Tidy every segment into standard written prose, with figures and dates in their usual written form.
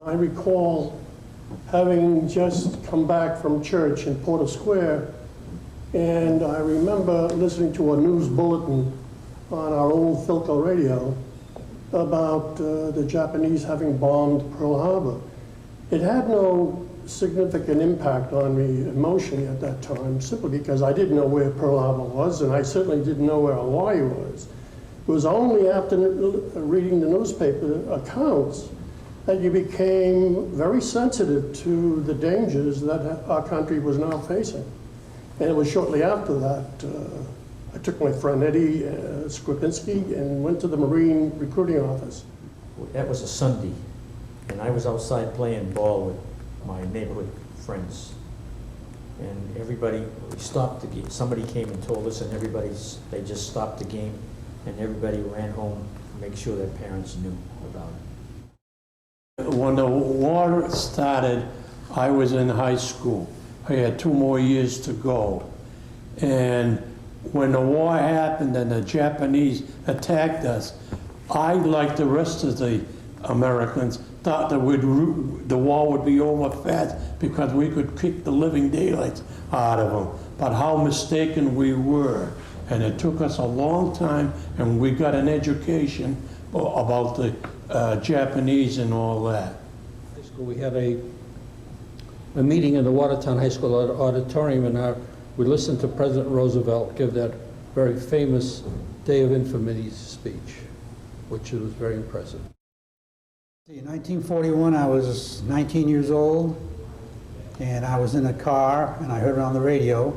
I recall having just come back from church in Porter Square, and I remember listening to a news bulletin on our old Philco radio about the Japanese having bombed Pearl Harbor. It had no significant impact on me emotionally at that time, simply because I didn't know where Pearl Harbor was, and I certainly didn't know where Hawaii was. It was only after reading the newspaper accounts that you became very sensitive to the dangers that our country was now facing. And it was shortly after that, I took my friend Eddie Skripinski and went to the Marine recruiting office. That was a Sunday, and I was outside playing ball with my neighborhood friends. And everybody, we stopped the game. Somebody came and told us, and they just stopped the game, and everybody ran home to make sure their parents knew about it. When the war started, I was in high school. I had 2 more years to go. And when the war happened and the Japanese attacked us, I, like the rest of the Americans, thought that the war would be over fast because we could kick the living daylights out of them. But how mistaken we were. And it took us a long time, and we got an education about the Japanese and all that. High school, we had a meeting in the Watertown High School auditorium, and we listened to President Roosevelt give that very famous Day of Infamy speech, which was very impressive. In 1941, I was 19 years old, and I was in a car, and I heard it on the radio,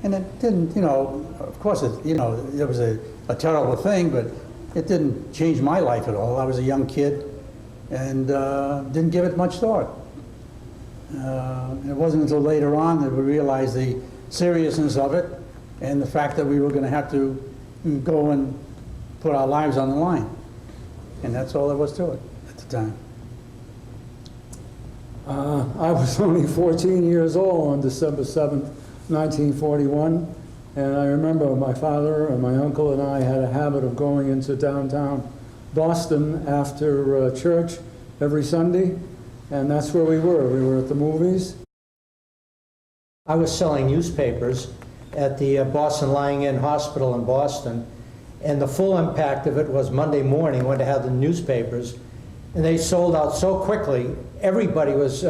and it didn't, of course, it was a terrible thing, but it didn't change my life at all. I was a young kid and didn't give it much thought. It wasn't until later on that we realized the seriousness of it and the fact that we were going to have to go and put our lives on the line. And that's all there was to it at the time. I was only 14 years old on December 7th, 1941. And I remember my father and my uncle and I had a habit of going into downtown Boston after church every Sunday, and that's where we were. We were at the movies. I was selling newspapers at the Boston Lying-In Hospital in Boston, and the full impact of it was Monday morning when they had the newspapers, and they sold out so quickly. Everybody was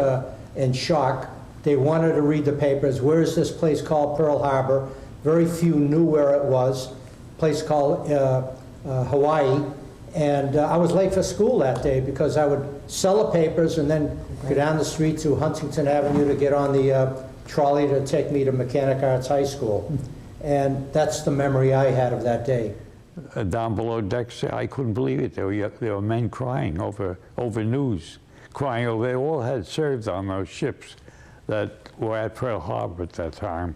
in shock. They wanted to read the papers. Where is this place called Pearl Harbor? Very few knew where it was, a place called Hawaii. And I was late for school that day because I would sell the papers and then go down the street to Huntington Avenue to get on the trolley to take me to Mechanic Arts High School. And that's the memory I had of that day. Down below decks, I couldn't believe it. There were men crying over news, crying over. They all had served on those ships that were at Pearl Harbor at that time.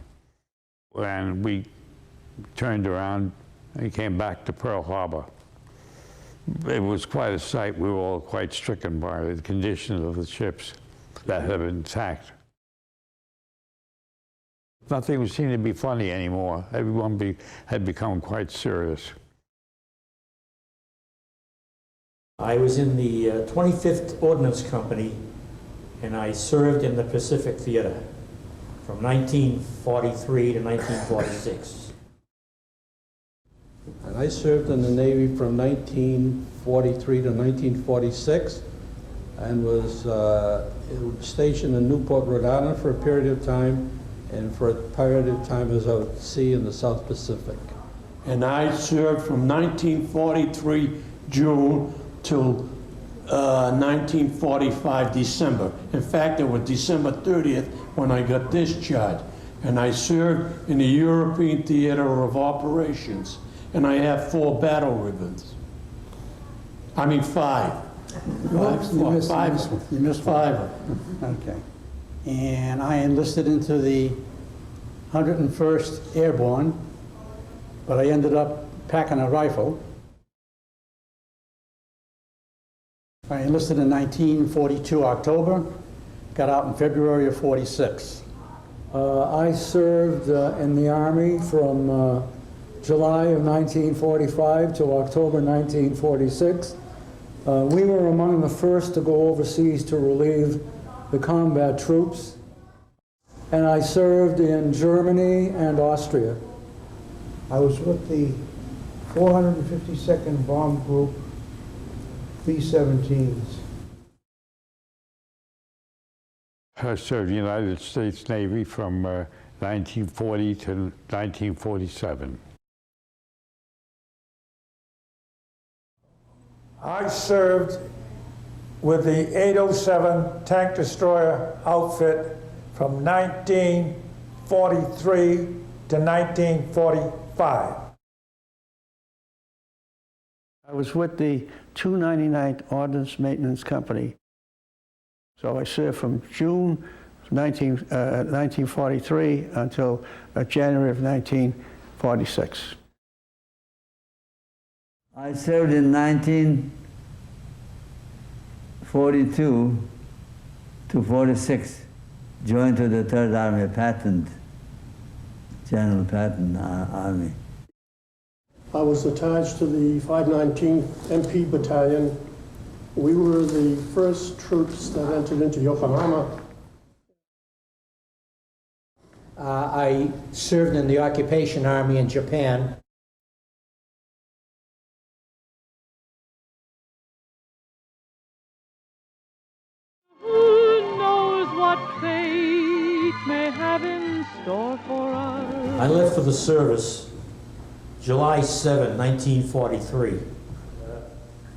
And we turned around and came back to Pearl Harbor. It was quite a sight. We were all quite stricken by the condition of the ships that had been intact. Nothing seemed to be funny anymore. Everyone had become quite serious. I was in the 25th Ordnance Company, and I served in the Pacific Theater from 1943 to 1946. And I served in the Navy from 1943 to 1946 and was stationed in Newport, Rhode Island for a period of time, and for a period of time as out at sea in the South Pacific. And I served from 1943 June till 1945 December. In fact, it was December 30th when I got discharged. And I served in the European Theater of Operations. And I have 4 battle ribbons. I mean 5. You missed 5. Okay. And I enlisted into the 101st Airborne, but I ended up packing a rifle. I enlisted in 1942 October, got out in February of 46. I served in the Army from July of 1945 to October 1946. We were among the first to go overseas to relieve the combat troops, and I served in Germany and Austria. I was with the 452nd Bomb Group B-17s. I served in the United States Navy from 1940 to 1947. I served with the 807 tank destroyer outfit from 1943 to 1945. I was with the 299th Ordnance Maintenance Company. So I served from June 1943 until January of 1946. I served in 1942 to 46, joined to the 3rd Army Patent, General Patent Army. I was attached to the 519th MP Battalion. We were the first troops that entered into Yokohama. I served in the occupation army in Japan. Who knows what fate may have in store for us? I left for the service July 7, 1943.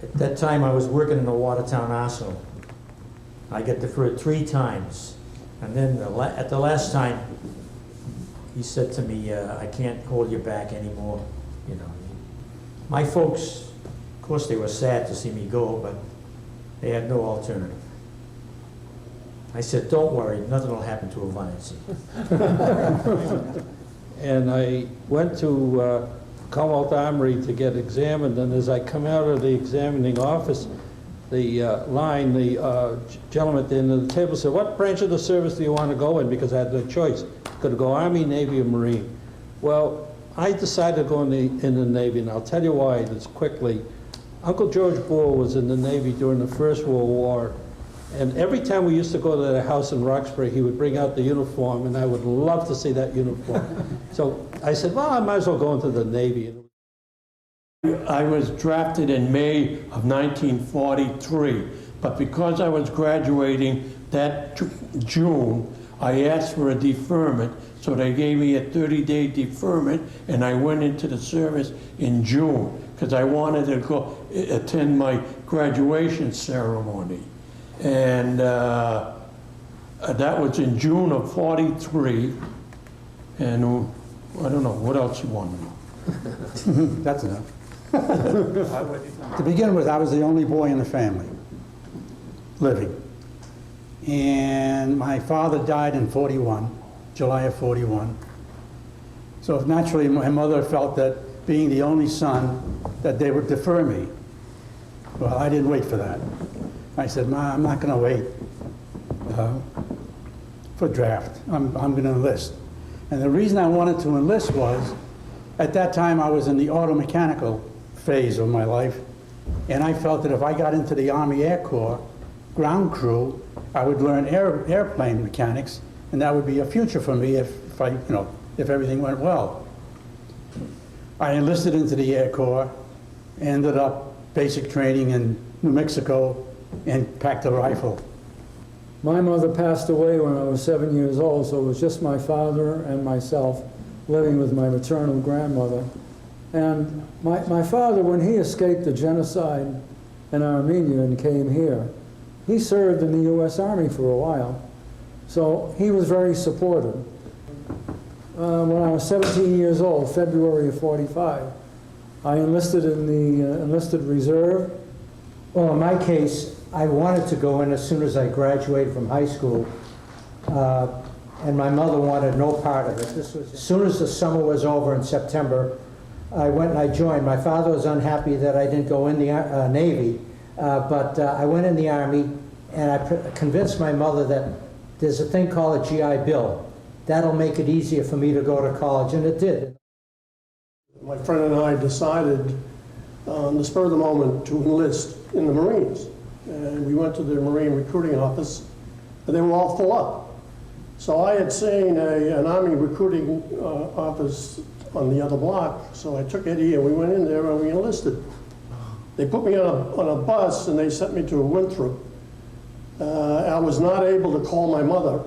At that time, I was working in the Watertown Arsenal. I got deferred 3 times. And then at the last time, he said to me, I can't hold you back anymore. You know, my folks, of course, they were sad to see me go, but they had no alternative. I said, don't worry, nothing will happen to Ivanitsi. And I went to Commonwealth Armory to get examined, and as I come out of the examining office, the gentleman at the end of the table said, what branch of the service do you want to go in? Because I had no choice. Could go Army, Navy, or Marine. Well, I decided to go in the Navy, and I'll tell you why just quickly. Uncle George Bull was in the Navy during the First World War, and every time we used to go to the house in Roxbury, he would bring out the uniform, and I would love to see that uniform. So I said, well, I might as well go into the Navy. I was drafted in May of 1943, but because I was graduating that June, I asked for a deferment, so they gave me a 30-day deferment, and I went into the service in June, because I wanted to go attend my graduation ceremony. And that was in June of 43, and I don't know, what else you want to know? That's enough. To begin with, I was the only boy in the family living. And my father died in 41, July of 41. So naturally, my mother felt that being the only son, that they would defer me. Well, I didn't wait for that. I said, Ma, I'm not going to wait for draft. I'm going to enlist. And the reason I wanted to enlist was, at that time, I was in the auto mechanical phase of my life, and I felt that if I got into the Army Air Corps ground crew, I would learn airplane mechanics, and that would be a future for me if everything went well. I enlisted into the Air Corps, ended up basic training in New Mexico, and packed a rifle. My mother passed away when I was 7 years old, so it was just my father and myself living with my maternal grandmother. And my father, when he escaped the genocide in Armenia and came here, he served in the U.S. Army for a while. So he was very supportive. When I was 17 years old, February of 45, I enlisted in the enlisted reserve. Well, in my case, I wanted to go in as soon as I graduated from high school, and my mother wanted no part of it. This was as soon as the summer was over in September, I went and I joined. My father was unhappy that I didn't go in the Navy, but I went in the Army, and I convinced my mother that there's a thing called a GI Bill. That'll make it easier for me to go to college, and it did. My friend and I decided on the spur of the moment to enlist. in the Marines. And we went to the Marine recruiting office, and they were all full up. So I had seen an Army recruiting office on the other block, so I took Eddie and we went in there and we enlisted. They put me on a bus and they sent me to Winthrop. I was not able to call my mother.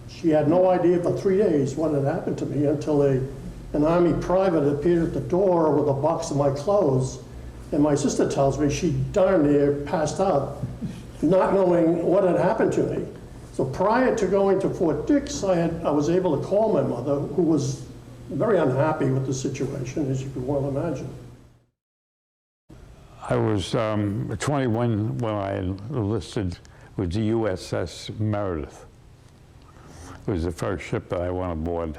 She had no idea for 3 days what had happened to me until an Army private appeared at the door with a box of my clothes. And my sister tells me she darn near passed out, not knowing what had happened to me. So prior to going to Fort Dix, I was able to call my mother, who was very unhappy with the situation, as you can well imagine. I was 21 when I enlisted with the USS Meredith. It was the first ship that I went aboard.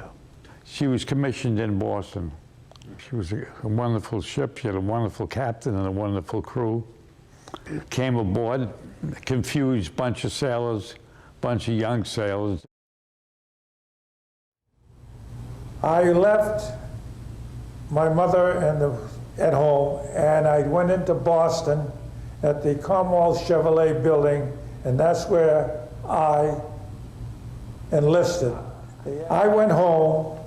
She was commissioned in Boston. She was a wonderful ship. She had a wonderful captain and a wonderful crew. Came aboard, confused bunch of sailors, bunch of young sailors. I left my mother at home, and I went into Boston at the Commonwealth Chevrolet building, and that's where I enlisted. I went home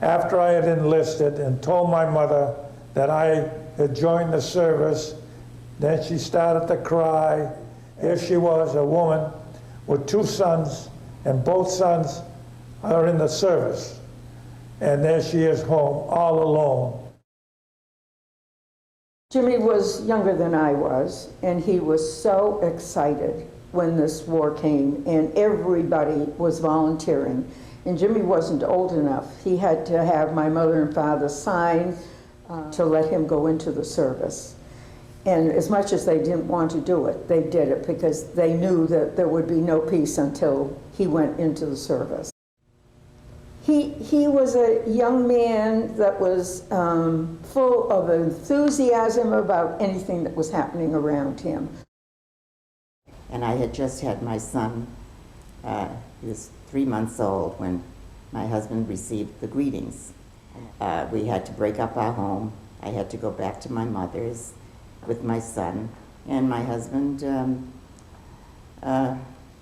after I had enlisted and told my mother that I had joined the service. Then she started to cry. Here she was, a woman with 2 sons, and both sons are in the service. And there she is home, all alone. Jimmy was younger than I was, and he was so excited when this war came, and everybody was volunteering. And Jimmy wasn't old enough. He had to have my mother and father sign to let him go into the service. And as much as they didn't want to do it, they did it because they knew that there would be no peace until he went into the service. He was a young man that was full of enthusiasm about anything that was happening around him. And I had just had my son, he was 3 months old when my husband received the greetings. We had to break up our home. I had to go back to my mother's with my son, and my husband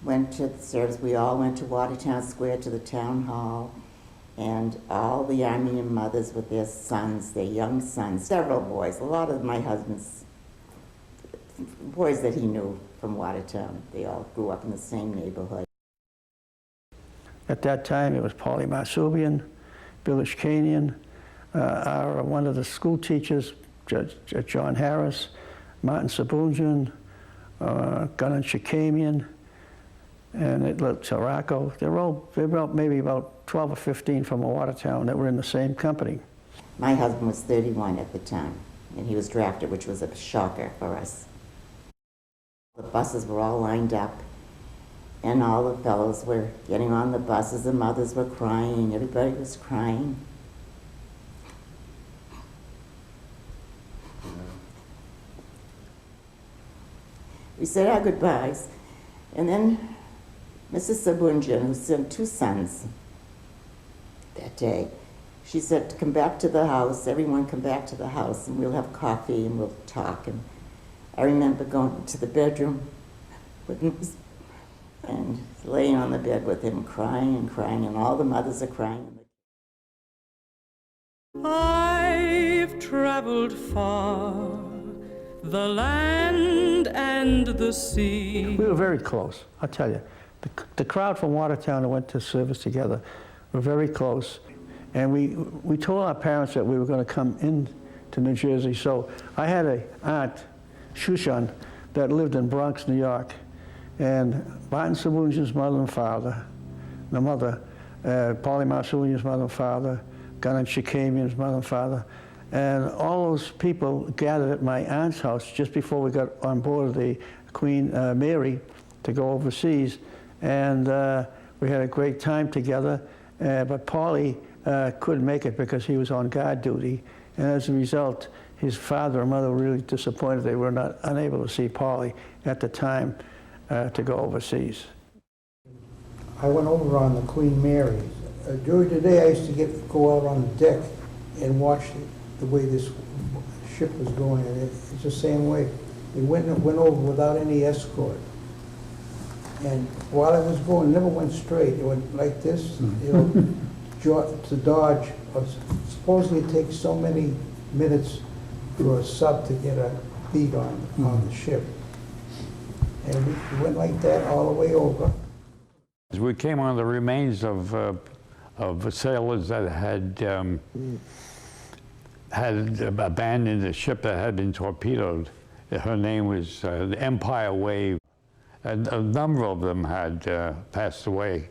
went to the service. We all went to Watertown Square to the town hall, and all the Armenian mothers with their sons, their young sons, several boys, a lot of my husband's boys that he knew from Watertown. They all grew up in the same neighborhood. At that time, it was Polly Marsubian, Bill Ishkanian, one of the school teachers, John Harris, Martin Sabunjan, Gunnar Shakamian, and Tarako. They were maybe about 12 or 15 from Watertown that were in the same company. My husband was 31 at the time, and he was drafted, which was a shocker for us. The buses were all lined up, and all the fellows were getting on the buses. The mothers were crying. Everybody was crying. We said our goodbyes, and then Mrs. Sabunjan, who sent 2 sons that day, she said, come back to the house, everyone come back to the house, and we'll have coffee and we'll talk. And I remember going to the bedroom with him and laying on the bed with him, crying and crying, and all the mothers are crying. I've traveled far, the land and the sea. We were very close, I'll tell you. The crowd from Watertown that went to service together were very close. And we told our parents that we were going to come in to New Jersey. So I had an aunt, Shushan, that lived in Bronx, New York. And Martin Sabunjan's mother and father, the mother, Polly Marsubian's mother and father, Gunnar Shakamian's mother and father, and all those people gathered at my aunt's house just before we got on board the Queen Mary to go overseas. And we had a great time together, but Paulie couldn't make it because he was on guard duty. And as a result, his father and mother were really disappointed they were unable to see Paulie at the time to go overseas. I went over on the Queen Mary. During the day, I used to go out on the deck and watch the way this ship was going. And it's the same way. We went over without any escort. And while I was going, it never went straight. It went like this, you know, to dodge. Supposedly it takes so many minutes for a sub to get a beat on the ship. And we went like that all the way over. We came on the remains of sailors that had abandoned the ship that had been torpedoed. Her name was the Empire Wave. And a number of them had passed away,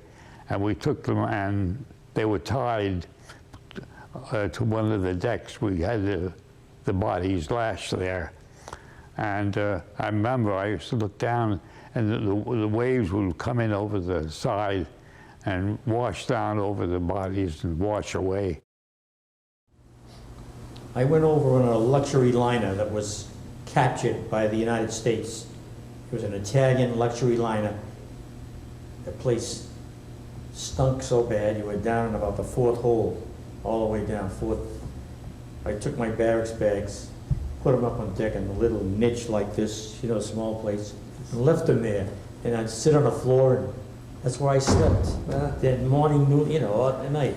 and we took them, and they were tied to one of the decks. We had the bodies lashed there, and I remember I used to look down, and the waves would come in over the side and wash down over the bodies and wash away. I went over on a luxury liner that was captured by the United States. It was an Italian luxury liner. The place stunk so bad, you were down in about the fourth hole, all the way down, fourth. I took my barracks bags, put them up on deck in a little niche like this, you know, small place, and left them there. And I'd sit on the floor, and that's where I slept. That morning, noon, you know, at night.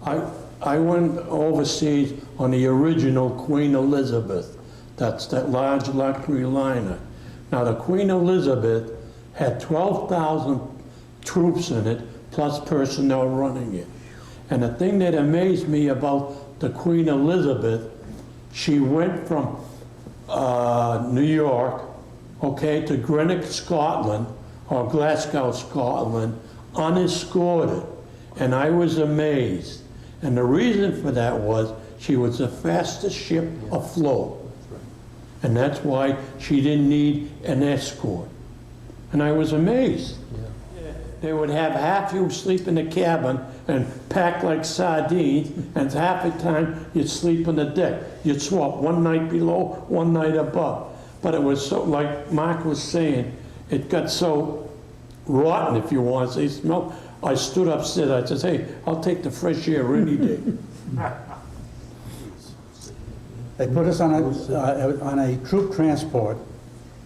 I went overseas on the original Queen Elizabeth. That's that large luxury liner. Now, the Queen Elizabeth had 12,000 troops in it, plus personnel running it. And the thing that amazed me about the Queen Elizabeth, she went from New York, okay, to Greenock, Scotland, or Glasgow, Scotland, unescorted. And I was amazed. And the reason for that was she was the fastest ship afloat. And that's why she didn't need an escort. And I was amazed. They would have half you sleep in the cabin and pack like sardines, and half the time you'd sleep on the deck. You'd swap one night below, one night above. But it was so, like Mark was saying, it got so rotten, if you want to say, smell. I stood upstairs, I said, hey, I'll take the fresh air any day. They put us on a troop transport,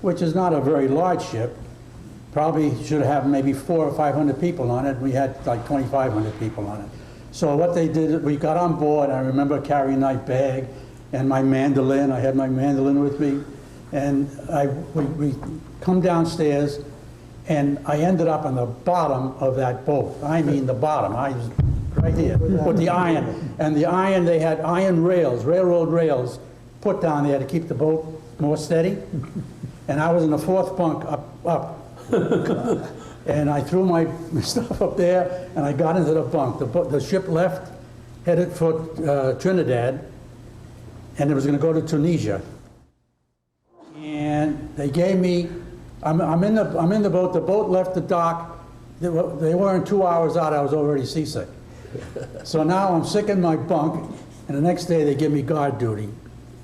which is not a very large ship. Probably should have maybe 400 or 500 people on it. We had like 2,500 people on it. So what they did, we got on board. I remember carrying my bag and my mandolin. I had my mandolin with me. And we come downstairs, and I ended up on the bottom of that boat. I mean the bottom. I was right here with the iron. And the iron, they had iron rails, railroad rails, put down there to keep the boat more steady. And I was in the fourth bunk up. And I threw my stuff up there, and I got into the bunk. The ship left, headed for Trinidad, and it was going to go to Tunisia. And they gave me, I'm in the boat. The boat left the dock. They weren't 2 hours out. I was already seasick. So now I'm sick in my bunk, and the next day they give me guard duty,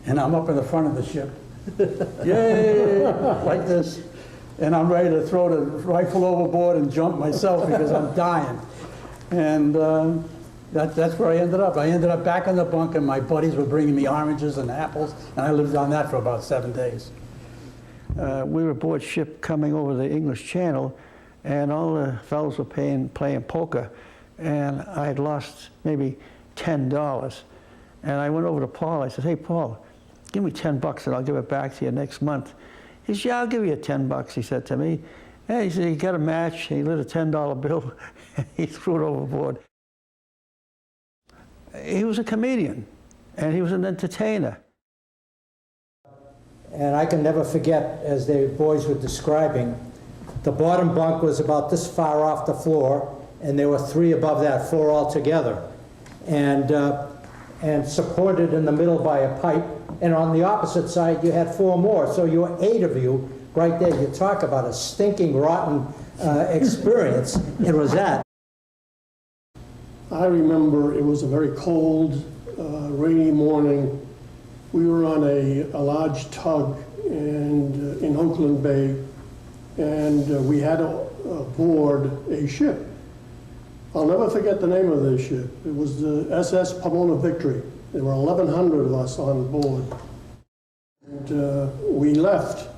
and I'm up in the front of the ship. Yay! Like this. And I'm ready to throw the rifle overboard and jump myself because I'm dying. And that's where I ended up. I ended up back in the bunk, and my buddies were bringing me oranges and apples, and I lived on that for about 7 days. We were aboard ship coming over the English Channel, and all the fellows were playing poker, and I had lost maybe $10. And I went over to Paul. I said, hey, Paul, give me $10 and I'll give it back to you next month. He said, yeah, I'll give you $10, he said to me. Yeah, he said, he got a match, he lit a $10 bill, and he threw it overboard. He was a comedian, and he was an entertainer. And I can never forget, as the boys were describing, the bottom bunk was about this far off the floor, and there were 3 above that, 4 altogether, and supported in the middle by a pipe. And on the opposite side, you had 4 more, so you were 8 of you right there. You talk about a stinking, rotten experience. It was that. I remember it was a very cold, rainy morning. We were on a large tug and in Oakland Bay, and we had aboard a ship. I'll never forget the name of this ship. It was the SS Pomona Victory. There were 1,100 of us on board. And we left.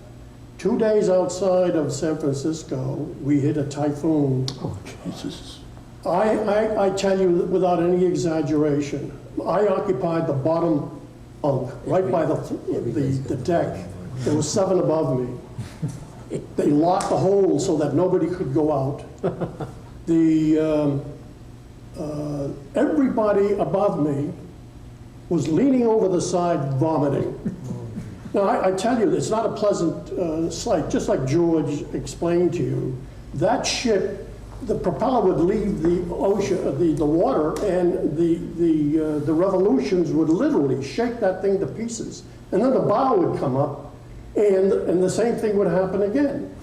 2 days outside of San Francisco, we hit a typhoon. Oh, Jesus. I tell you without any exaggeration, I occupied the bottom bunk, right by the deck. There were 7 above me. They locked the hole so that nobody could go out. Everybody above me was leaning over the side vomiting. Now, I tell you, it's not a pleasant sight. Just like George explained to you, that ship, the propeller would leave the ocean, the water, and the revolutions would literally shake that thing to pieces. And then the bow would come up, and the same thing would happen again.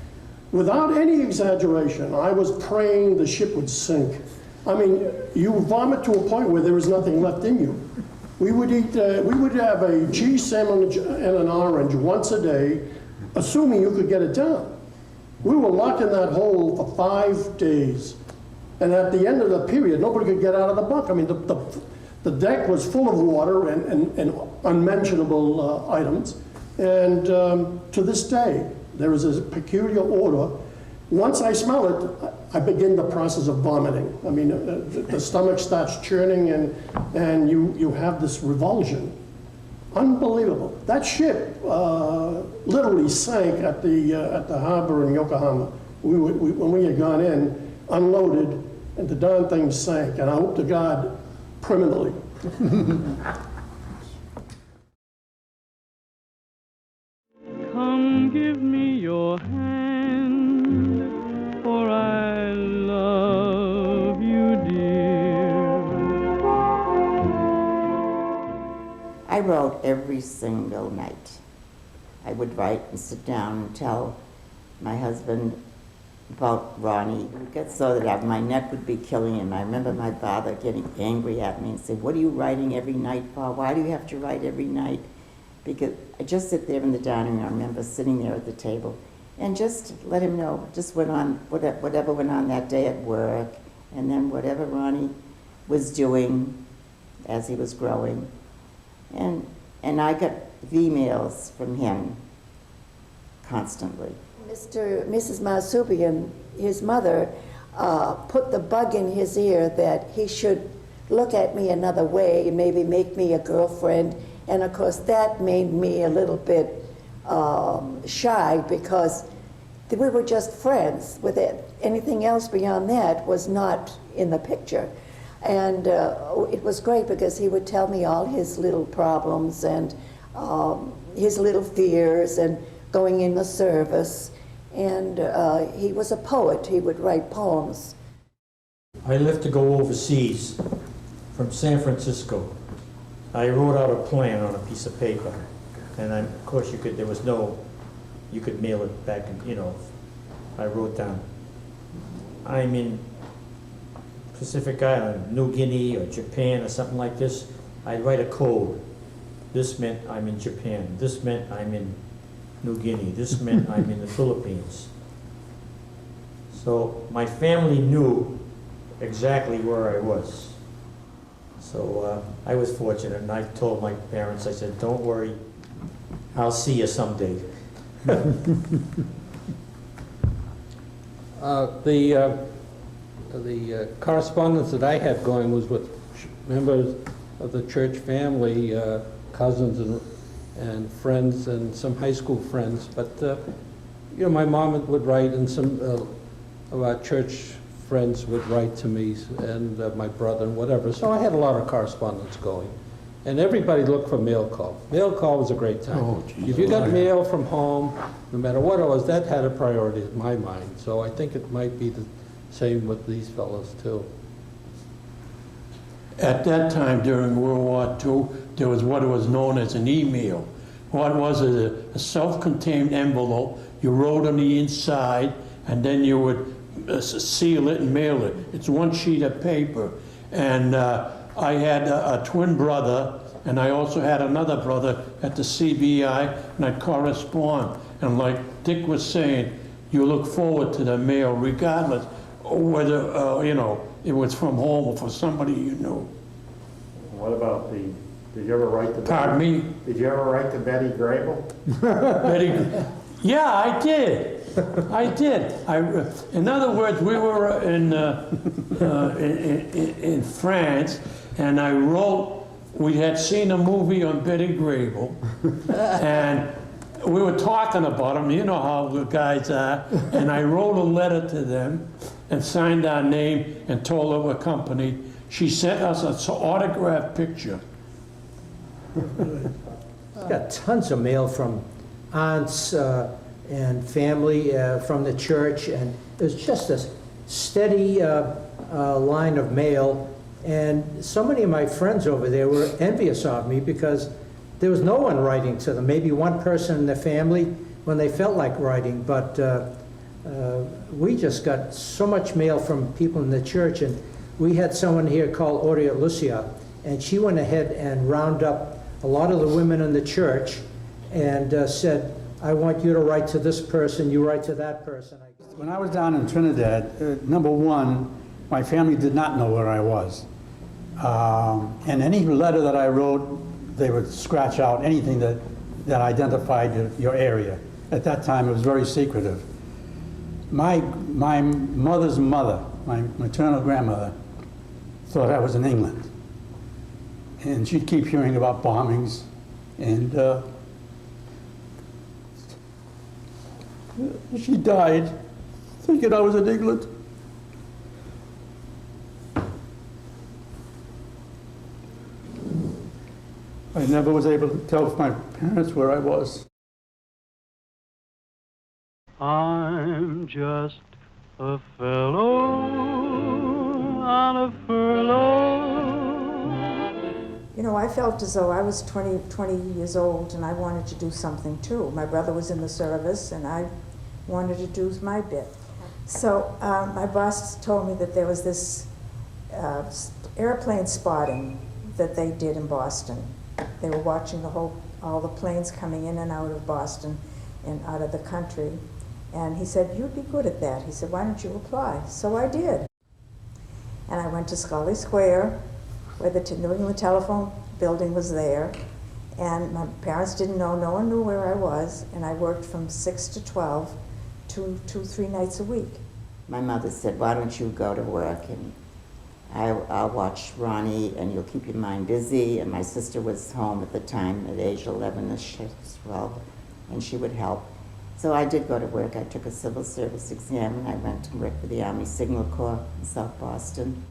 Without any exaggeration, I was praying the ship would sink. I mean, you vomit to a point where there is nothing left in you. We would have a cheese sandwich and an orange once a day, assuming you could get it down. We were locked in that hole for 5 days. And at the end of the period, nobody could get out of the bunk. I mean, the deck was full of water and unmentionable items. And to this day, there is a peculiar odor. Once I smell it, I begin the process of vomiting. I mean, the stomach starts churning and you have this revulsion. Unbelievable. That ship literally sank at the harbor in Yokohama. When we had gone in, unloaded, and the darn thing sank. And I hope to God, permanently. Come give me your hand, for I love you, dear. I wrote every single night. I would write and sit down and tell my husband about Ronnie. It would get so that my neck would be killing him. I remember my father getting angry at me and saying, "What are you writing every night for? Why do you have to write every night?" Because I just sit there in the dining room. I remember sitting there at the table and just let him know, just went on, whatever went on that day at work, and then whatever Ronnie was doing as he was growing. And I got emails from him constantly. Mrs. Masubian, his mother, put the bug in his ear that he should look at me another way and maybe make me a girlfriend. And of course, that made me a little bit shy because we were just friends with it. Anything else beyond that was not in the picture. And it was great because he would tell me all his little problems and his little fears and going in the service. And he was a poet. He would write poems. I left to go overseas from San Francisco. I wrote out a plan on a piece of paper, and of course you could mail it back, and I wrote down, I'm in Pacific Island, New Guinea or Japan or something like this. I'd write a code. This meant I'm in Japan. This meant I'm in New Guinea. This meant I'm in the Philippines. So my family knew exactly where I was. So I was fortunate, and I told my parents, I said, don't worry, I'll see you someday. The correspondence that I had going was with members of the church family, cousins and friends, and some high school friends. But my mom would write, and some of our church friends would write to me, and my brother and whatever. So I had a lot of correspondence going. And everybody looked for mail call. Mail call was a great time. Oh, geez. If you got mail from home, no matter what it was, that had a priority in my mind. So I think it might be the same with these fellows too. At that time during World War II, there was what was known as an email. What was it? A self-contained envelope. You wrote on the inside, and then you would seal it and mail it. It's one sheet of paper. And I had a twin brother, and I also had another brother at the CBI, and I'd correspond. And like Dick was saying, you look forward to the mail regardless whether, it was from home or for somebody you knew. What about the Did you ever write to Pardon me? Did you ever write to Betty Grable? Yeah, I did. I did. In other words, we were in France, and I wrote. We had seen a movie on Betty Grable, and we were talking about them. You know how the guys are. And I wrote a letter to them and signed our name and told her what company. She sent us an autographed picture. Got tons of mail from aunts and family from the church, and it was just a steady line of mail. And so many of my friends over there were envious of me because there was no one writing to them. Maybe one person in the family when they felt like writing, but we just got so much mail from people in the church. And we had someone here called Aurea Lucia, and she went ahead and rounded up a lot of the women in the church and said, I want you to write to this person, you write to that person. When I was down in Trinidad, number one, my family did not know where I was. And any letter that I wrote, they would scratch out anything that identified your area. At that time, it was very secretive. My mother's mother, my maternal grandmother, thought I was in England. And she'd keep hearing about bombings, and she died thinking I was in England. I never was able to tell my parents where I was. I'm just a fellow on a furlough. You know, I felt as though I was 20 years old and I wanted to do something too. My brother was in the service and I wanted to do my bit. So my boss told me that there was this airplane spotting that they did in Boston. They were watching all the planes coming in and out of Boston and out of the country. And he said, you'd be good at that. He said, why don't you apply? So I did. And I went to Scully Square, where the New England Telephone building was there. And my parents didn't know, no one knew where I was. And I worked from 6 to 12, 3 nights a week. My mother said, why don't you go to work and I'll watch Ronnie and you'll keep your mind busy. And my sister was home at the time at age 11, 12, and she would help. So I did go to work. I took a civil service exam and I went to work for the Army Signal Corps in South Boston.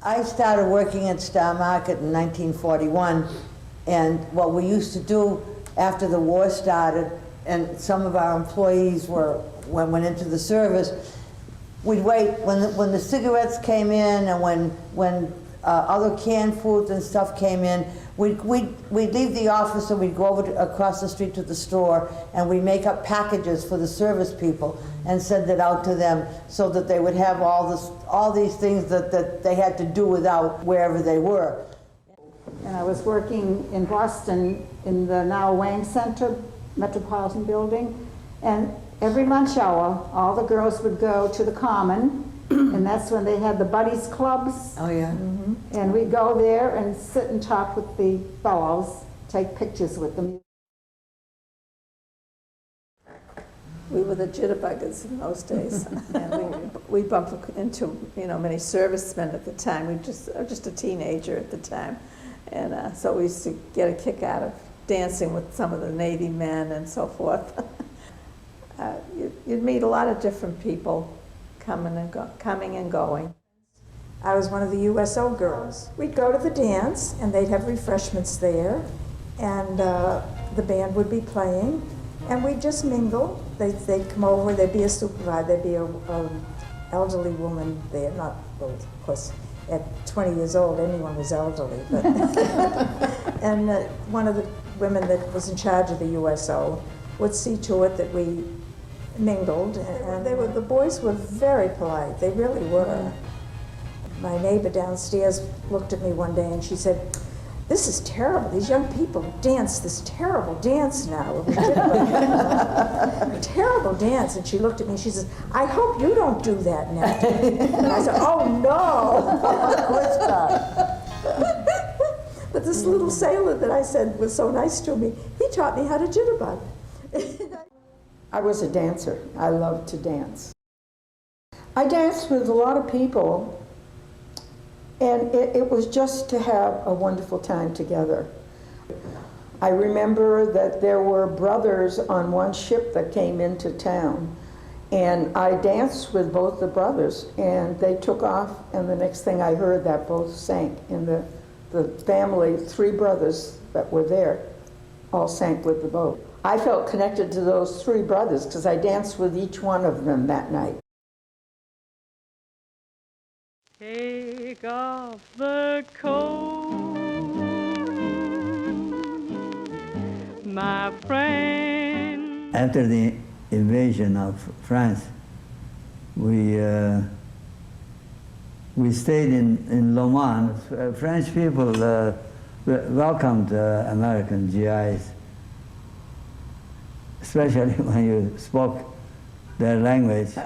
I started working at Star Market in 1941, and what we used to do after the war started, and some of our employees went into the service, we'd wait when the cigarettes came in and when other canned foods and stuff came in. We'd leave the office and we'd go over across the street to the store and we'd make up packages for the service people and send it out to them so that they would have all these things that they had to do without wherever they were. And I was working in Boston in the now Wayne Center Metropolitan Building, and every lunch hour all the girls would go to the Common, and that's when they had the buddies clubs. Oh yeah. Mm-hmm. And we'd go there and sit and talk with the fellows, take pictures with them. We were the jitterbuggers in those days, and we bumped into many servicemen at the time. I was just a teenager at the time, and so we used to get a kick out of dancing with some of the Navy men and so forth. You'd meet a lot of different people coming and going. I was one of the USO girls. We'd go to the dance, and they'd have refreshments there, and the band would be playing, and we'd just mingle. They'd come over, there'd be a supervisor, there'd be an elderly woman there, not, well, of course, at 20 years old, anyone was elderly, but and one of the women that was in charge of the USO would see to it that we mingled, and the boys were very polite, they really were. My neighbor downstairs looked at me one day and she said, this is terrible, these young people dance this terrible dance now. Terrible dance. And she looked at me and she says, I hope you don't do that now. And I said, oh no. Of course not. But this little sailor that I said was so nice to me, he taught me how to jitterbug. I was a dancer. I loved to dance. I danced with a lot of people, and it was just to have a wonderful time together. I remember that there were brothers on one ship that came into town, and I danced with both the brothers, and they took off, and the next thing I heard, that both sank. And the family, 3 brothers that were there, all sank with the boat. I felt connected to those 3 brothers because I danced with each one of them that night. Take off the coat, my friend. After the invasion of France, we stayed in Le Mans. French people welcomed American GIs, especially when you spoke their language.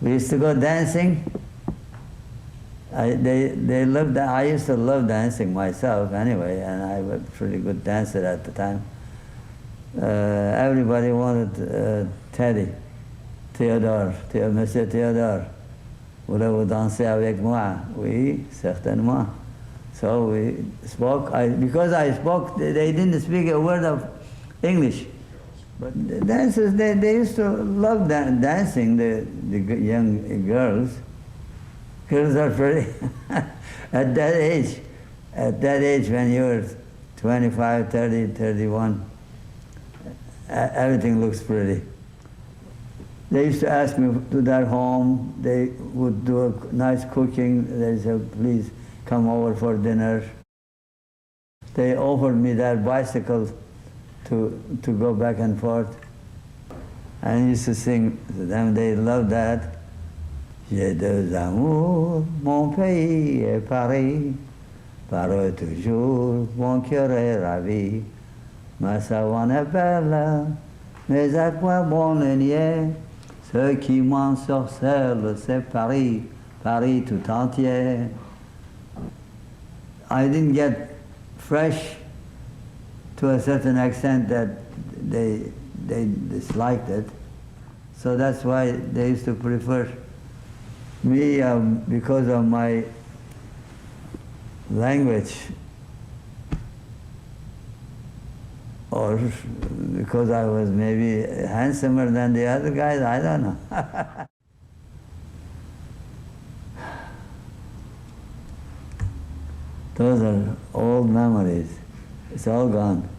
We used to go dancing. They loved. I used to love dancing myself anyway, and I was a pretty good dancer at the time. Everybody wanted Teddy, Théodore, Monsieur Théodore. Voulez-vous danser avec moi? Oui, certainement. So we spoke. Because I spoke, they didn't speak a word of English. But the dancers, they used to love dancing, the young girls. Girls are pretty, at that age when you're 25, 30, 31, everything looks pretty. They used to ask me to their home. They would do a nice cooking. They said, please come over for dinner. They offered me their bicycle to go back and forth. I used to sing to them. They loved that. J'ai 2 amours, mon pays est Paris. Par eux toujours, mon cœur est ravi. Ma savane est belle, mais à quoi bon le nier? Ce qui m'ensorcelle, c'est Paris, Paris tout entier. I didn't get fresh to a certain extent that they disliked it. So that's why they used to prefer me because of my language, or because I was maybe handsomer than the other guys, I don't know. Those are old memories. It's all gone.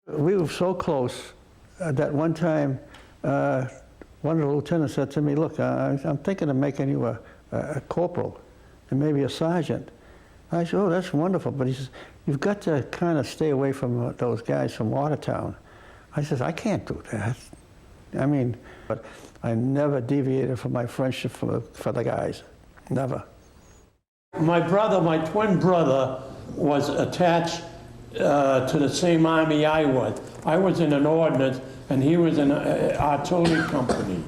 We were so close that one time one of the lieutenants said to me, look, I'm thinking of making you a corporal and maybe a sergeant. I said, oh, that's wonderful, but he says, you've got to kind of stay away from those guys from Watertown. I says, I can't do that. I mean, but I never deviated from my friendship for the guys, never. My brother, my twin brother, was attached to the same army I was. I was in an ordnance, and he was in an artillery company.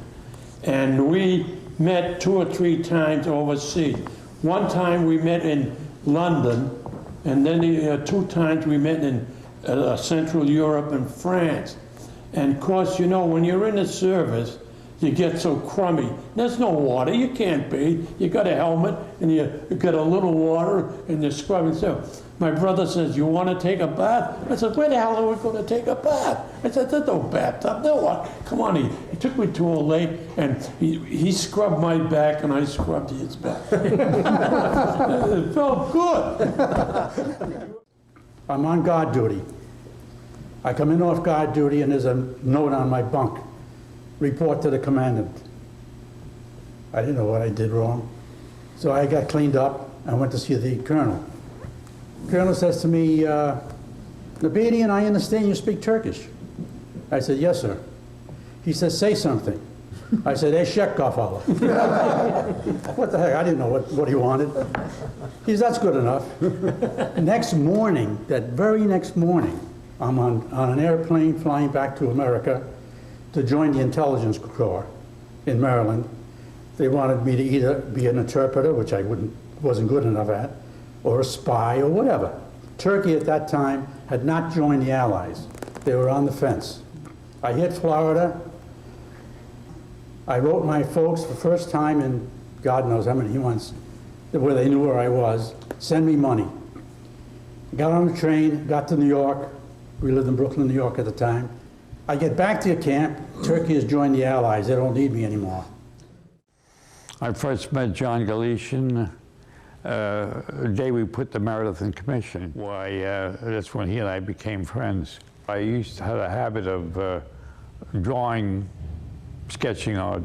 And we met 2 or 3 times overseas. One time we met in London, and then 2 times we met in Central Europe and France. And of course, you know, when you're in the service, you get so crummy. There's no water, you can't bathe. You got a helmet and you got a little water and you're scrubbing. So my brother says, you want to take a bath? I said, where the hell are we going to take a bath? I said, there's no bathtub, no one. Come on, he took me to a lake and he scrubbed my back and I scrubbed his back. It felt good. I'm on guard duty. I come in off guard duty and there's a note on my bunk. Report to the commandant. I didn't know what I did wrong. So I got cleaned up. I went to see the colonel. The colonel says to me, Nabedian, I understand you speak Turkish. I said, yes, sir. He says, say something. I said, eşek kafalı. What the heck? I didn't know what he wanted. He says, that's good enough. Next morning, that very next morning, I'm on an airplane flying back to America to join the intelligence corps in Maryland. They wanted me to either be an interpreter, which I wasn't good enough at, or a spy or whatever. Turkey at that time had not joined the Allies. They were on the fence. I hit Florida. I wrote my folks for the first time in God knows how many months, where they knew where I was, send me money. Got on the train, got to New York. We lived in Brooklyn, New York at the time. I get back to your camp. Turkey has joined the Allies. They don't need me anymore. I first met John Galician the day we put the Meredith in commission. Why, that's when he and I became friends. I used to have a habit of drawing, sketching out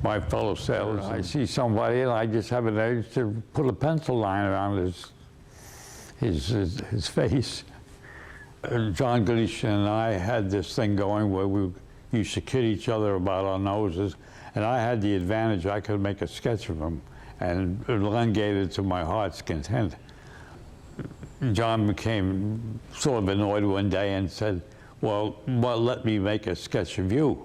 my fellow sailors. I see somebody and I just have an urge to put a pencil line around his face. John Galician and I had this thing going where we used to kid each other about our noses, and I had the advantage I could make a sketch of him and elongate it to my heart's content. John became sort of annoyed one day and said, well, let me make a sketch of you.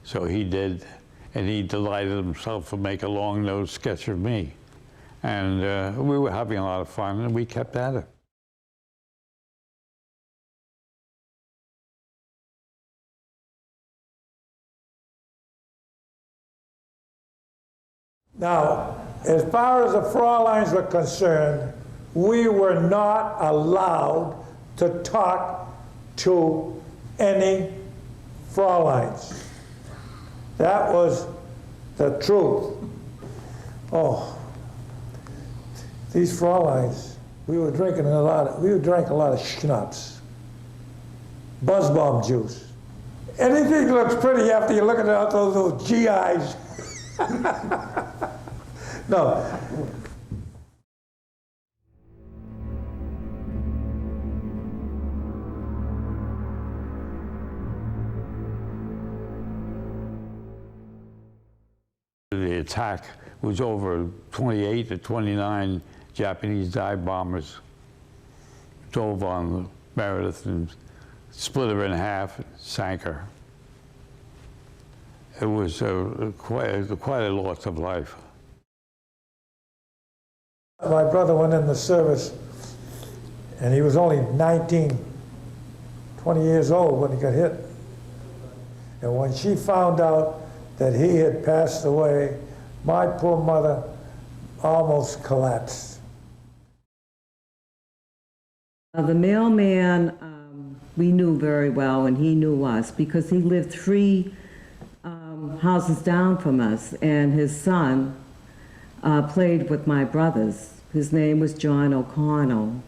So he did, and he delighted himself to make a long-nosed sketch of me. And we were having a lot of fun, and we kept at it. Now, as far as the Fraulines were concerned, we were not allowed to talk to any Fraulines. That was the truth. Oh, these Fraulines, we drank a lot of schnapps, buzz bomb juice. Anything looks pretty after you look at those little GIs. No. The attack was over 28 to 29 Japanese dive bombers drove on the Meredith and split her in half and sank her. It was quite a loss of life. My brother went in the service, and he was only 19, 20 years old when he got hit. And when she found out that he had passed away, my poor mother almost collapsed. The mailman we knew very well, and he knew us because he lived 3 houses down from us, and his son played with my brothers. His name was John O'Connell.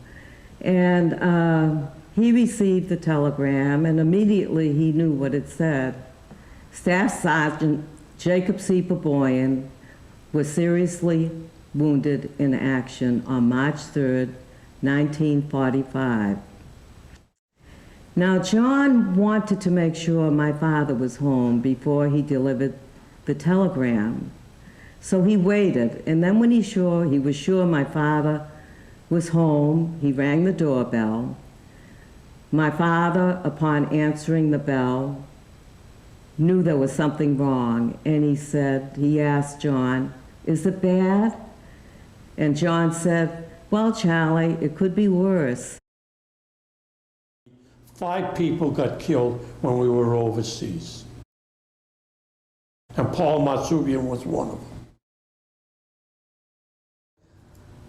And he received the telegram, and immediately he knew what it said. Staff Sergeant Jacob C. Boboyan was seriously wounded in action on March 3rd, 1945. Now, John wanted to make sure my father was home before he delivered the telegram. So he waited, and then when he was sure my father was home, he rang the doorbell. My father, upon answering the bell, knew there was something wrong, and he asked John, "Is it bad?" And John said, "Well, Charlie, it could be worse." 5 people got killed when we were overseas. And Paul Matsubian was one of them.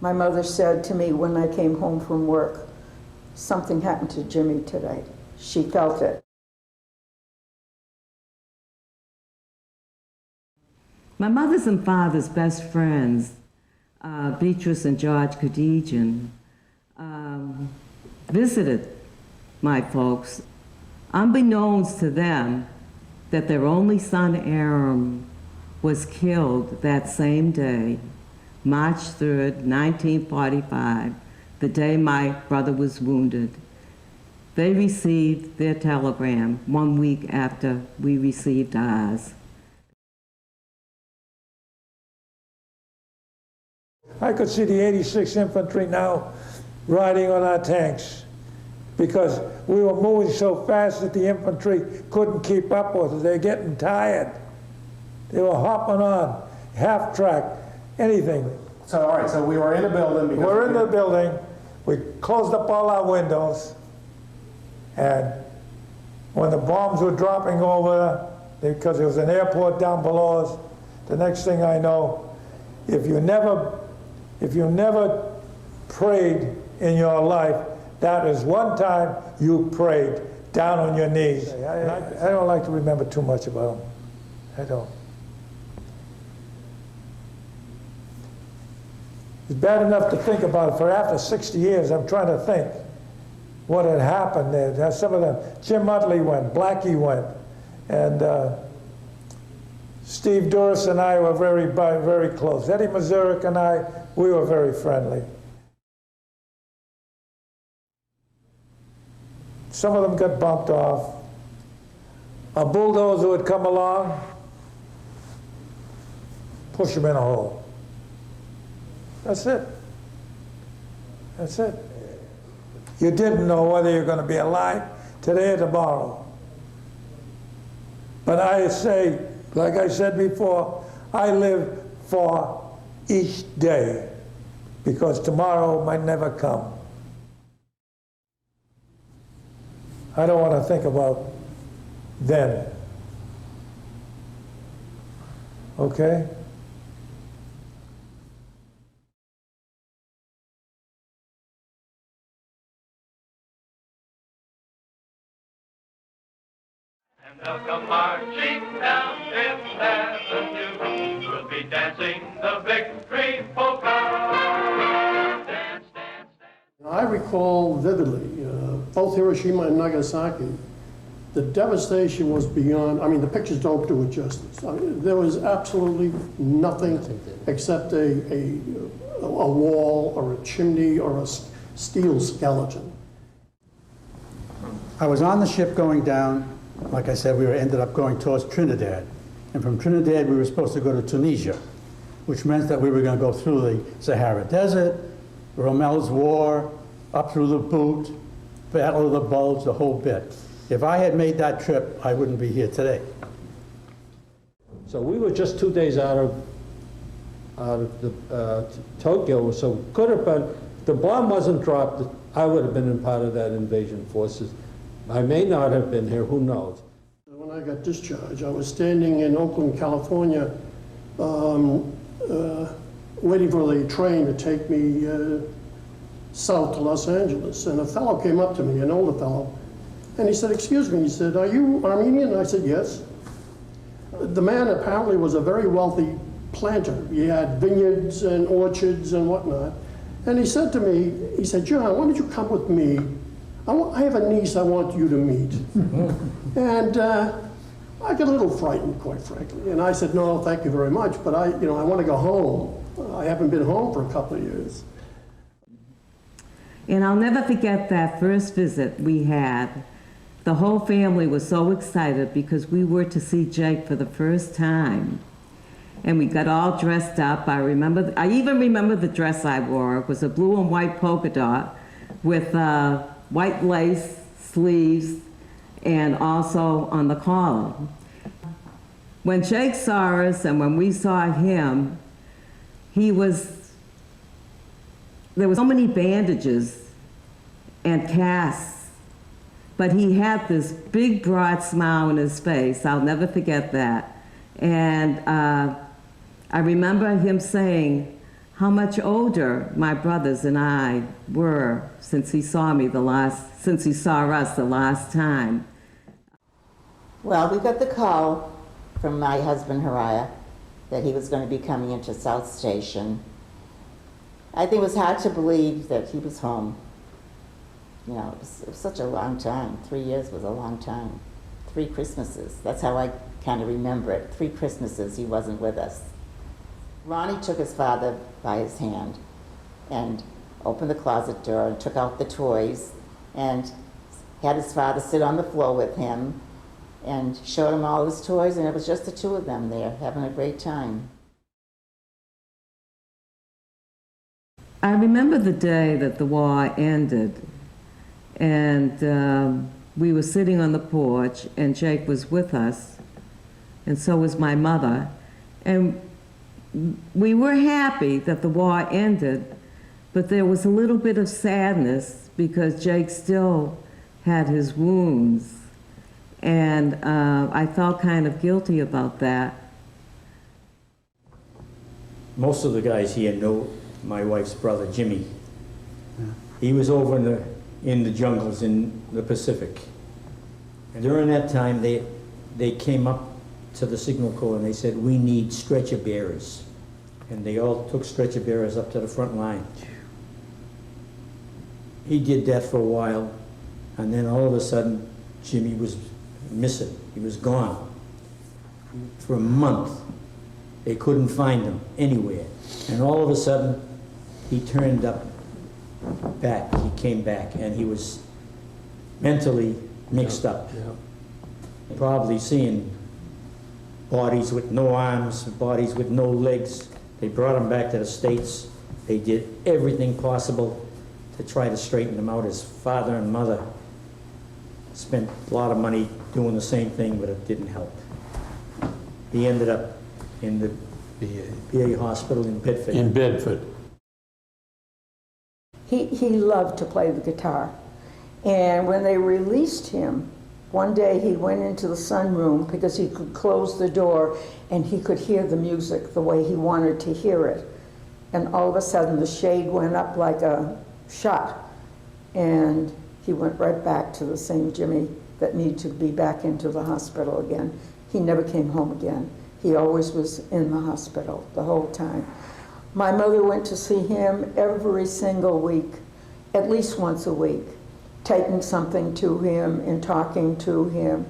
My mother said to me when I came home from work, something happened to Jimmy today. She felt it. My mother's and father's best friends, Beatrice and George Khadijian, visited my folks, unbeknownst to them that their only son, Aram, was killed that same day, March 3rd, 1945, the day my brother was wounded. They received their telegram 1 week after we received ours. I could see the 86th Infantry now riding on our tanks because we were moving so fast that the infantry couldn't keep up with us. They're getting tired. They were hopping on, half-track, anything. So, all right, so we were in a building. We're in the building. We closed up all our windows. And when the bombs were dropping over, because there was an airport down below us, the next thing I know, if you never prayed in your life, that is one time you prayed down on your knees. I don't like to remember too much about them. I don't. It's bad enough to think about it. For after 60 years, I'm trying to think what had happened there. Some of them, Jim Utley went, Blackie went, and Steve Duras and I were very close. Eddie Mazurik and I, we were very friendly. Some of them got bumped off. A bulldozer would come along, push them in a hole. That's it. That's it. You didn't know whether you're going to be alive today or tomorrow. But I say, like I said before, I live for each day because tomorrow might never come. I don't want to think about then. Okay? And they'll come marching down Fifth Avenue. We'll be dancing the victory polka. Dance, dance, dance. I recall vividly, both Hiroshima and Nagasaki, the devastation was beyond, I mean, the pictures don't do it justice. I mean, there was absolutely nothing except a wall or a chimney or a steel skeleton. I was on the ship going down. Like I said, we ended up going towards Trinidad. And from Trinidad, we were supposed to go to Tunisia, which meant that we were going to go through the Sahara Desert, Rommel's War, up through the Boot, Battle of the Bulge, the whole bit. If I had made that trip, I wouldn't be here today. So we were just 2 days out of Tokyo, so could have been, if the bomb wasn't dropped, I would have been in part of that invasion forces. I may not have been here, who knows? When I got discharged, I was standing in Oakland, California, waiting for the train to take me south to Los Angeles. And a fellow came up to me, an older fellow, and he said, "Excuse me," he said, "Are you Armenian?" And I said, "Yes." The man apparently was a very wealthy planter. He had vineyards and orchards and whatnot. And he said to me, he said, "John, why don't you come with me? I have a niece I want you to meet." And I got a little frightened, quite frankly. And I said, "No, thank you very much, but I want to go home. I haven't been home for a couple of years." And I'll never forget that first visit we had. The whole family was so excited because we were to see Jake for the first time. And we got all dressed up. I even remember the dress I wore. It was a blue and white polka dot with white lace sleeves and also on the collar. When Jake saw us and when we saw him, there was so many bandages and casts, but he had this big broad smile on his face. I'll never forget that. And I remember him saying how much older my brothers and I were since he saw us the last time. Well, we got the call from my husband, Hariah, that he was going to be coming into South Station. I think it was hard to believe that he was home. You know, it was such a long time. 3 years was a long time. 3 Christmases. That's how I kind of remember it. 3 Christmases he wasn't with us. Ronnie took his father by his hand and opened the closet door and took out the toys and had his father sit on the floor with him and showed him all his toys, and it was just the 2 of them there having a great time. I remember the day that the war ended, and we were sitting on the porch, and Jake was with us, and so was my mother, and we were happy that the war ended, but there was a little bit of sadness because Jake still had his wounds. And I felt kind of guilty about that. Most of the guys here know my wife's brother, Jimmy. He was over in the jungles in the Pacific. And during that time, they came up to the Signal Corps and they said, we need stretcher bearers. And they all took stretcher bearers up to the front line. He did that for a while, and then all of a sudden, Jimmy was missing. He was gone. For a month, they couldn't find him anywhere. And all of a sudden, he turned up back. He came back, and he was mentally mixed up. Probably seeing bodies with no arms, bodies with no legs. They brought him back to the States. They did everything possible to try to straighten him out. His father and mother spent a lot of money doing the same thing, but it didn't help. He ended up in the VA hospital in Bedford. In Bedford. He loved to play the guitar. And when they released him, one day he went into the sunroom because he could close the door and he could hear the music the way he wanted to hear it. And all of a sudden the shade went up like a shot. And he went right back to the same Jimmy that needed to be back into the hospital again. He never came home again. He always was in the hospital the whole time. My mother went to see him every single week, at least once a week, taking something to him and talking to him.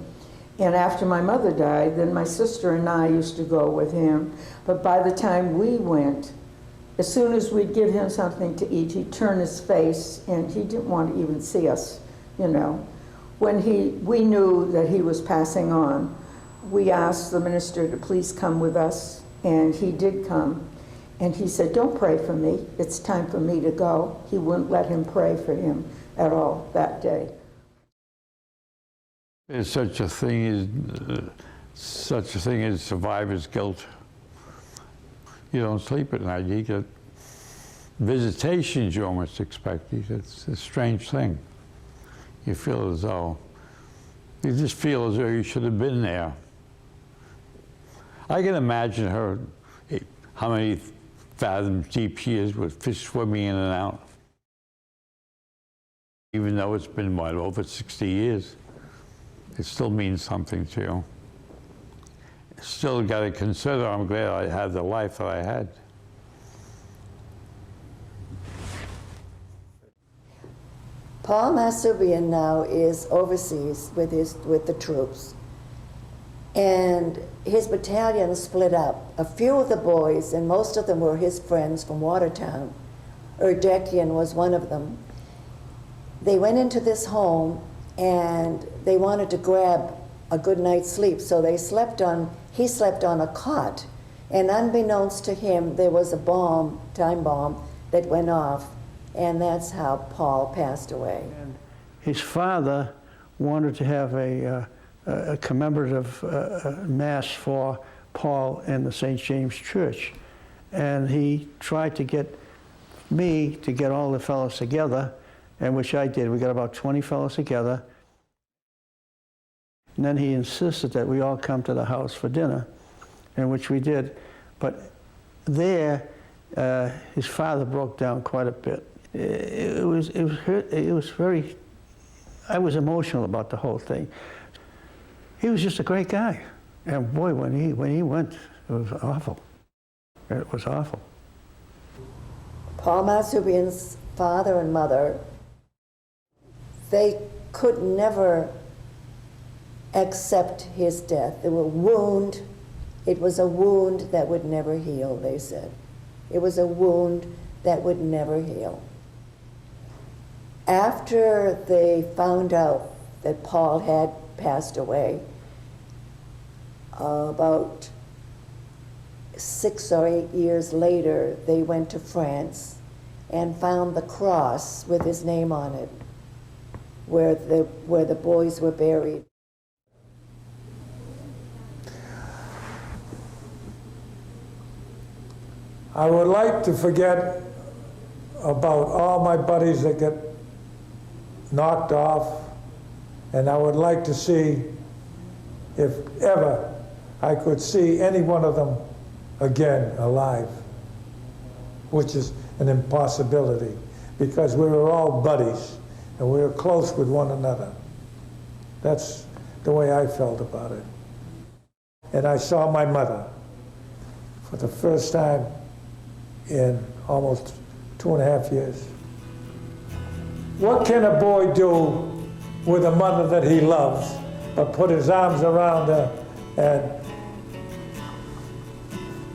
And after my mother died, then my sister and I used to go with him. But by the time we went, as soon as we'd give him something to eat, he'd turn his face and he didn't want to even see us, you know. When we knew that he was passing on, we asked the minister to please come with us, and he did come. And he said, don't pray for me, it's time for me to go. He wouldn't let him pray for him at all that day. There's such a thing as survivor's guilt. You don't sleep at night. You get visitations you almost expect. It's a strange thing. You feel as though, you just feel as though you should have been there. I can imagine her, how many fathoms deep she is with fish swimming in and out. Even though it's been, what, over 60 years, it still means something to you. Still got to consider, I'm glad I had the life that I had. Paul Masubian now is overseas with the troops. And his battalion split up. A few of the boys, and most of them were his friends from Watertown, Erdekian was one of them, they went into this home and they wanted to grab a good night's sleep, so he slept on a cot, and unbeknownst to him, there was a bomb, time bomb, that went off, and that's how Paul passed away. And his father wanted to have a commemorative mass for Paul in the St. James Church, and he tried to get me to get all the fellows together, and which I did. We got about 20 fellows together. And then he insisted that we all come to the house for dinner. and which we did. But there, his father broke down quite a bit. It was very, I was emotional about the whole thing. He was just a great guy. And boy, when he went, it was awful. It was awful. Paul Marsupian's father and mother, they could never accept his death. It was a wound that would never heal, they said. It was a wound that would never heal. After they found out that Paul had passed away, about 6 or 8 years later, they went to France and found the cross with his name on it, where the boys were buried. I would like to forget about all my buddies that get knocked off, and I would like to see, if ever I could see any one of them again alive, which is an impossibility, because we were all buddies and we were close with one another. That's the way I felt about it. And I saw my mother for the first time in almost 2.5 years. What can a boy do with a mother that he loves but put his arms around her and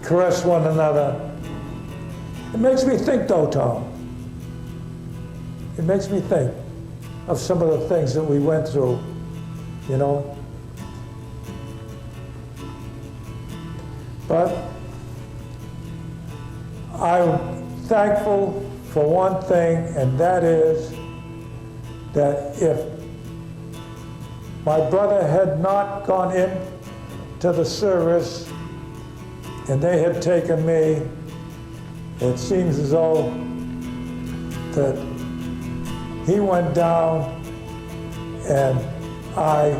caress one another? It makes me think though, Tom. It makes me think of some of the things that we went through, you know. But I'm thankful for one thing, and that is that if my brother had not gone in to the service and they had taken me, it seems as though that he went down and I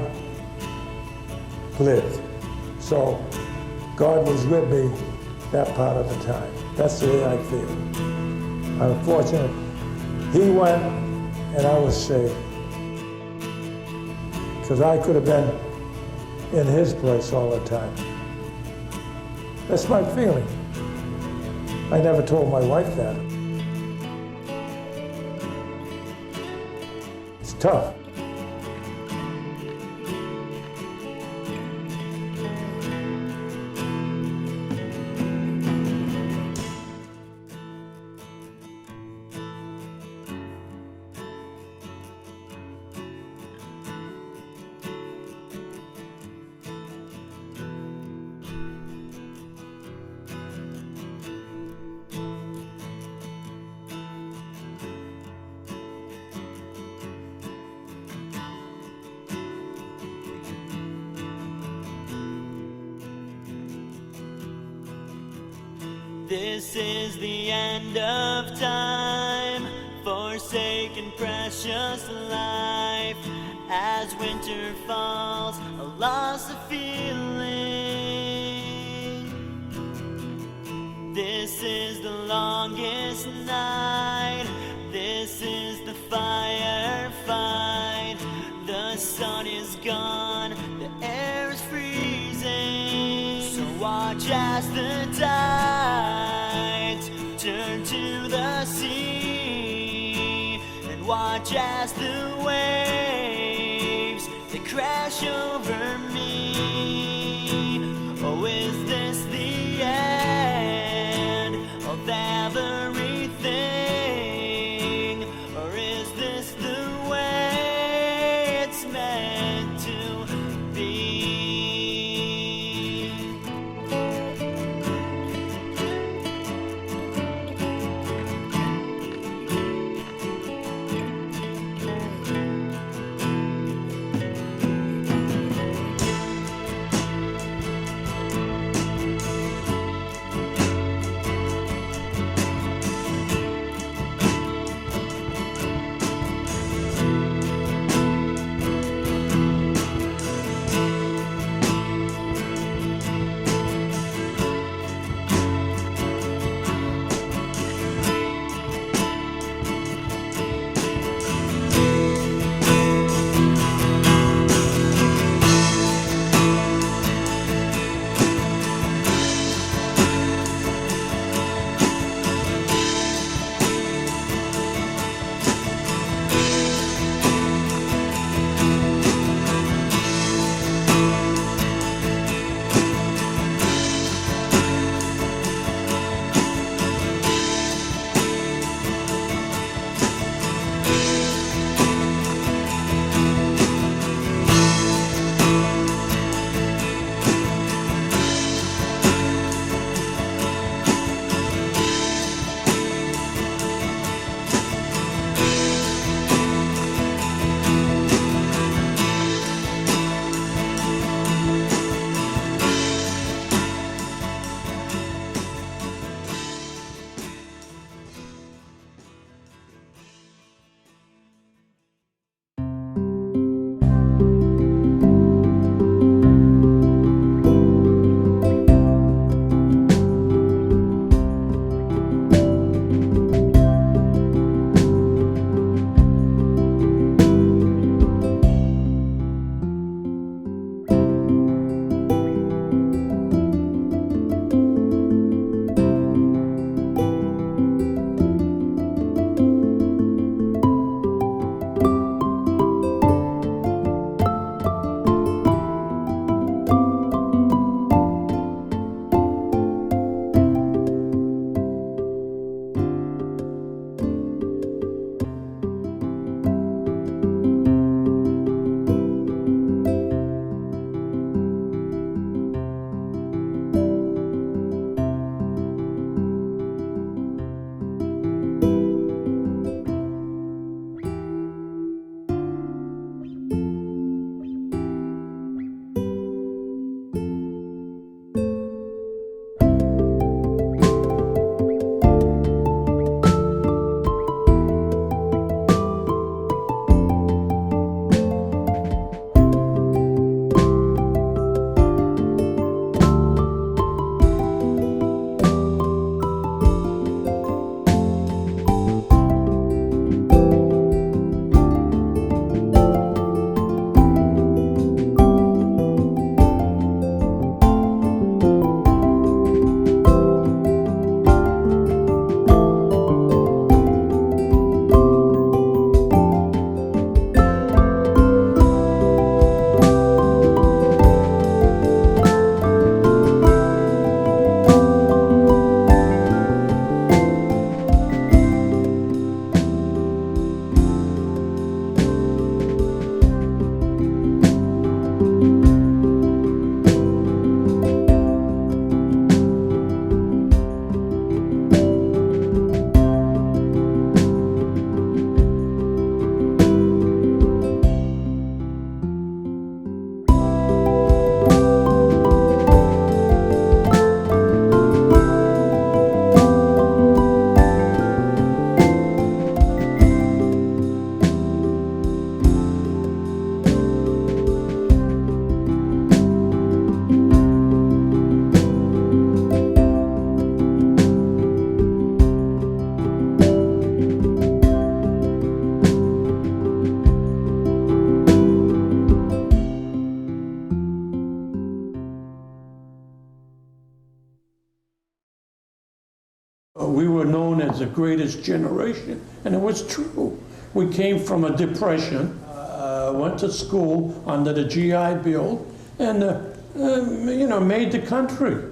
lived. So God was with me that part of the time. That's the way I feel. I'm fortunate. He went and I was saved. Because I could have been in his place all the time. That's my feeling. I never told my wife that. It's tough. This is the end of time, forsaken precious life. As winter falls, a loss of feeling. This is the longest night, this is the firefight. The sun is gone, the air is freezing. So watch as the tides turn to the sea, and watch as the waves they crash over me. Oh, is this the end of everything, or is this the way it's meant to be? we were known as the greatest generation, and it was true. We came from a depression, went to school under the GI Bill, and you know, made the country.